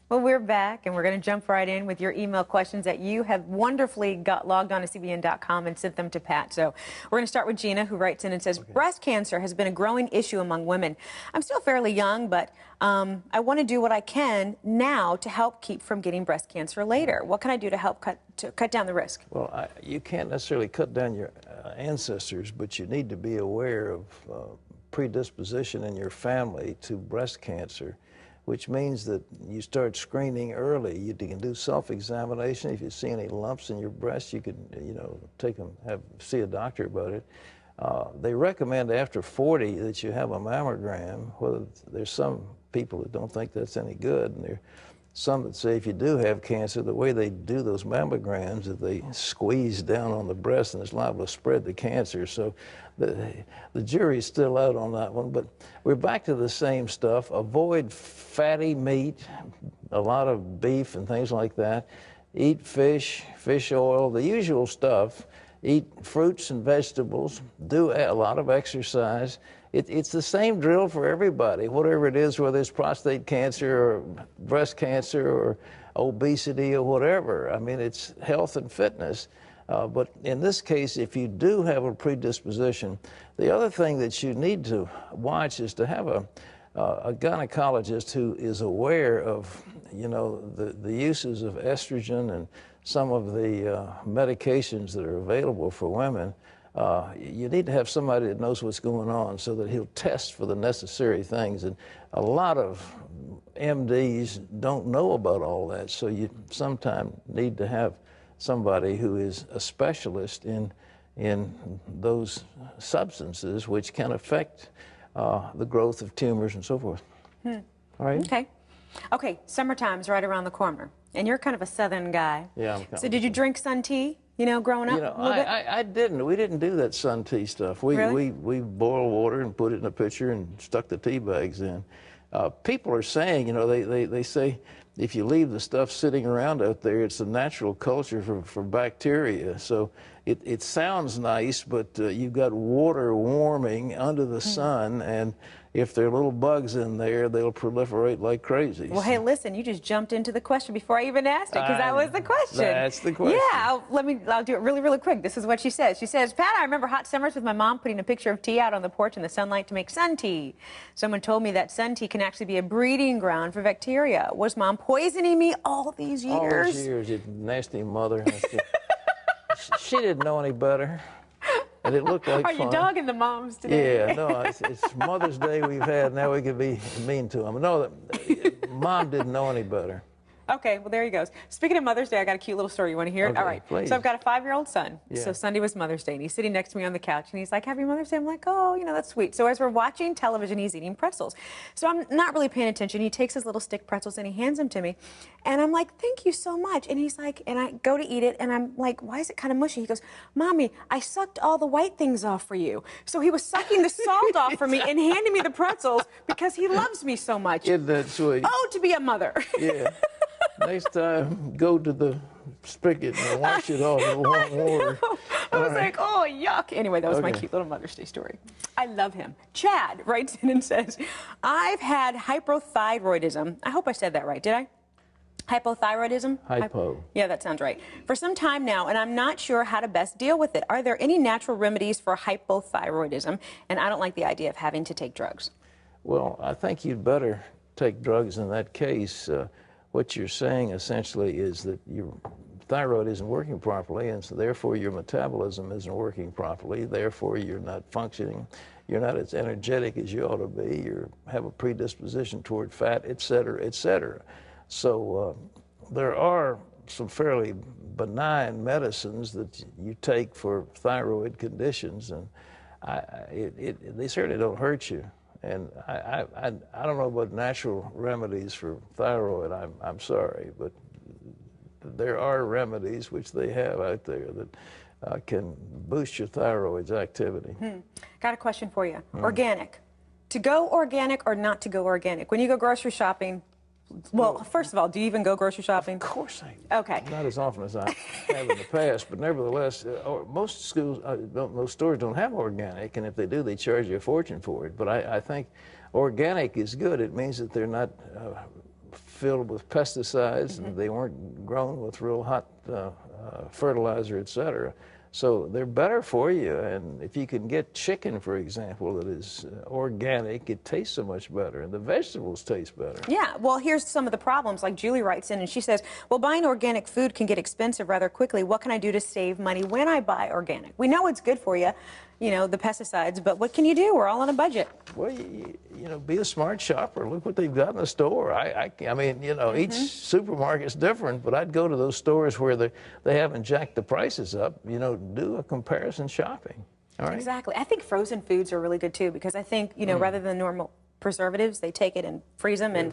Well, we're back, and we're going to jump right in with your email questions that you have wonderfully got logged on to CBN.com and sent them to Pat. So we're going to start with Gina, who writes in and says, breast cancer has been a growing issue among women. I'm still fairly young, but I want to do what I can now to help keep from getting breast cancer later. What can I do to help cut down the risk? Well, you can't necessarily cut down your ancestors, but you need to be aware of predisposition in your family to breast cancer, which means that you start screening early. You can do self-examination. If you see any lumps in your breast, you could, see a doctor about it. They recommend after 40 that you have a mammogram. Well, there's some people that don't think that's any good, and there's some that say if you do have cancer, the way they do those mammograms is they squeeze down on the breast and it's liable to spread the cancer. So the jury's still out on that one, but we're back to the same stuff. Avoid fatty meat, a lot of beef and things like that. Eat fish, fish oil, the usual stuff. Eat fruits and vegetables. Do a lot of exercise. It's the same drill for everybody, whatever it is, whether it's prostate cancer or breast cancer or obesity or whatever. I mean, it's health and fitness. But in this case, if you do have a predisposition, the other thing that you need to watch is to have a gynecologist who is aware of, the uses of estrogen and some of the medications that are available for women. You need to have somebody that knows what's going on so that he'll test for the necessary things. And a lot of MDs don't know about all that, so you sometimes need to have somebody who is a specialist in those substances which can affect the growth of tumors and so forth. All right? Okay, summertime's right around the corner, and you're kind of a southern guy. Yeah. So did you drink sun tea, growing up a little bit? I didn't. We didn't do that sun tea stuff. We boiled water and put it in a pitcher and stuck the tea bags in. People are saying, they say if you leave the stuff sitting around out there, it's a natural culture for bacteria. So it sounds nice, but you've got water warming under the sun, and if there are little bugs in there, they'll proliferate like crazy. Well, hey, listen, you just jumped into the question before I even asked it, because that was the question. That's the question. Yeah, I'll do it really, really quick. This is what she says. She says, Pat, I remember hot summers with my mom putting a picture of tea out on the porch in the sunlight to make sun tea. Someone told me that sun tea can actually be a breeding ground for bacteria. Was Mom poisoning me all these years? All these years, you nasty mother. She didn't know any better. And it looked like fun. Are you dogging the moms today? Yeah, no, it's Mother's Day we've had. Now we can be mean to them. No, Mom didn't know any better. Okay, well, there he goes. Speaking of Mother's Day, I got a cute little story. You want to hear it? Okay, all right. please. So I've got a 5-year-old son. Yeah. So Sunday was Mother's Day, and he's sitting next to me on the couch, and he's like, Happy Mother's Day. I'm like, oh, that's sweet. So as we're watching television, he's eating pretzels. So I'm not really paying attention. He takes his little stick pretzels, and he hands them to me. And I'm like, thank you so much. And he's like, and I go to eat it, and I'm like, why is it kind of mushy? He goes, Mommy, I sucked all the white things off for you. So he was sucking the salt off for me and handing me the pretzels because he loves me so much. Isn't that sweet? Oh, to be a mother. Yeah. Next time, go to the spigot and wash it off in warm water. I was like, oh, yuck. Anyway, that was my cute little Mother's Day story. I love him. Chad writes in and says, I've had hypothyroidism. I hope I said that right. Did I? Hypothyroidism? Hypo. Yeah, that sounds right. For some time now, and I'm not sure how to best deal with it. Are there any natural remedies for hypothyroidism? And I don't like the idea of having to take drugs. Well, I think you'd better take drugs in that case. What you're saying essentially is that your thyroid isn't working properly, and so therefore your metabolism isn't working properly. Therefore, you're not functioning. You're not as energetic as you ought to be. You have a predisposition toward fat, et cetera, et cetera. So there are some fairly benign medicines that you take for thyroid conditions, and they certainly don't hurt you. And I don't know about natural remedies for thyroid. I'm sorry, but there are remedies which they have out there that can boost your thyroid's activity. Got a question for you. Organic. To go organic or not to go organic? When you go grocery shopping, well, first of all, do you even go grocery shopping? Of course I do. Okay. Not as often as I have in the past, but nevertheless, most schools, most stores don't have organic, and if they do, they charge you a fortune for it. But I think organic is good. It means that they're not filled with pesticides, and they weren't grown with real hot fertilizer, etc. So they're better for you, and if you can get chicken, for example, that is organic, it tastes so much better, and the vegetables taste better. Yeah, well, here's some of the problems. Like Julie writes in and she says, well, buying organic food can get expensive rather quickly. What can I do to save money when I buy organic? We know it's good for you, you know, the pesticides, but what can you do? We're all on a budget. Well, you know, be a smart shopper. Look what they've got in the store. I mean, you know, each supermarket's different, but I'd go to those stores where they haven't jacked the prices up. You know, do a comparison shopping. All right? Exactly. I think frozen foods are really good too, because I think, you know, rather than normal preservatives, they take it and freeze them, and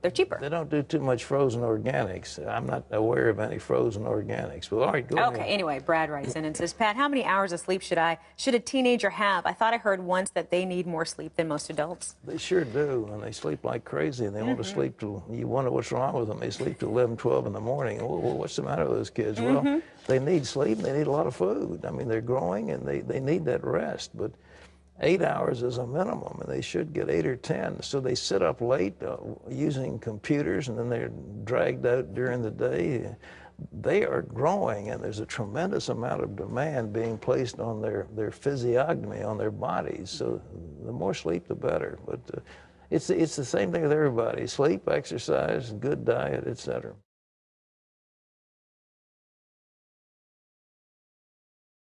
they're cheaper. They don't do too much frozen organics. I'm not aware of any frozen organics. But all right, go ahead. Okay, anyway, Brad writes in and says, Pat, how many hours of sleep should a teenager have? I thought I heard once that they need more sleep than most adults. They sure do, and they sleep like crazy, and they want to sleep till, you wonder what's wrong with them. They sleep till 11, 12 in the morning. Well, what's the matter with those kids? Well, they need sleep, and they need a lot of food. I mean, they're growing, and they need that rest, but 8 hours is a minimum, and they should get 8 or 10. So they sit up late using computers, and then they're dragged out during the day. They are growing, and there's a tremendous amount of demand being placed on their physiognomy, on their bodies. So the more sleep, the better. But it's the same thing with everybody: sleep, exercise, good diet, etc.